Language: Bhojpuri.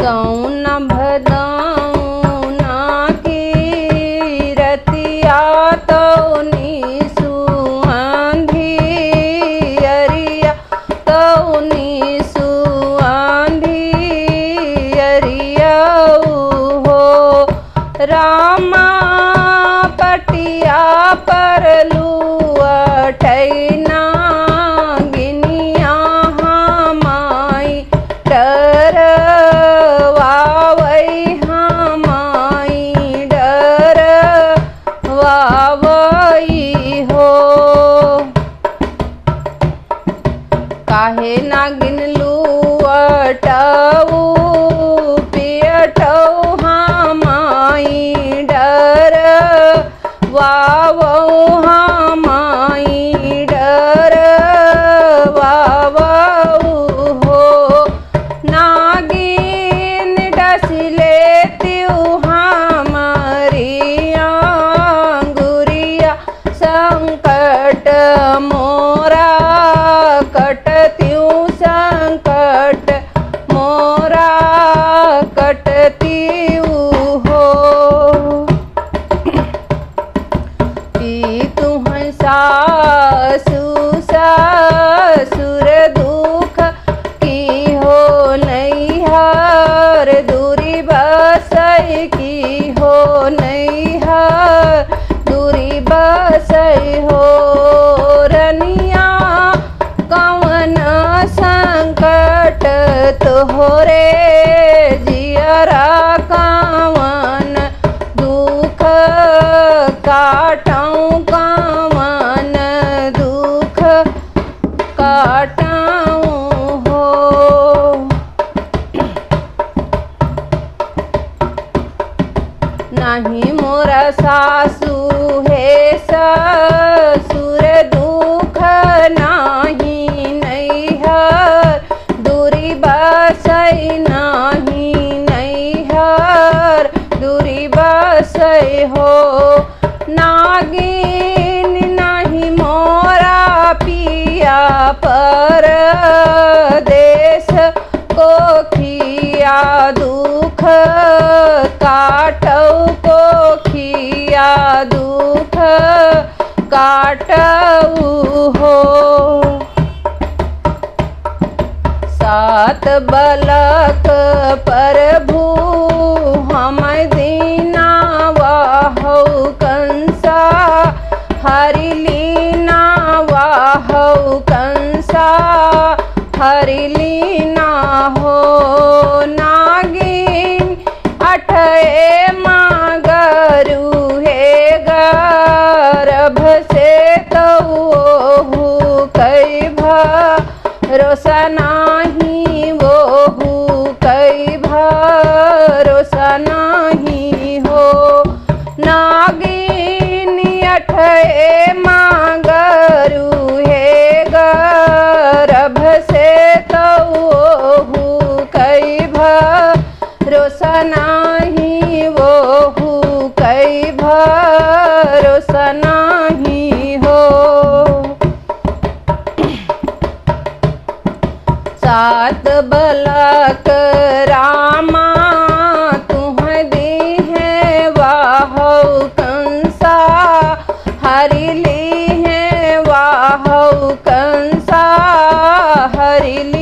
सौन भदौना की रतिया तौनी सुआंधियरिया तौनी सुआंधियरिया हो रामा पटिया पर लुआ ठैना गिनिया हमाई डरवावई हमाई डरवावई हो काहे नागिन लुअटऊ पियटऊ हमाई डरवावऊ हमाई डरवावऊ हो नागिन डसले त्यू हमारी आंगुरिया संकट मोरा कटत्यू संकट मोरा कटत्यू हो कि तुहं सासु ससुर दुख की हो नैहर दूरी बसई की हो नैहर दूरी बसई हो रनिया कवन संकट तोहरे जियरा कवन दुख काटऊं कवन दुख काटऊं हो नहीं मोरा सासू हे ससुर दुख नाही नैहर दूरी बसई नाही नैहर दूरी बसई हो नागिन नहीं मोरा पिया परदेश को खिया दुख काटऊ को खिया दुख काटऊ हो सात बलक प्रभु हम दीना वाहौ कंसा हरिलीना वाहौ कंसा हरिलीना हो नागिन अठए मागरु हे गर्भ से कऊ कई भरोसा नाही वोहू कई भरोसा नाही हो नागिन अठए मागरु हे गर्भ से कऊ कई भरोसा नाही वोहू कई भरोसा नाही हो सात बलक रामा तुहं दी है वाहौ कंसा हरिली है वाहौ कंसा हरिली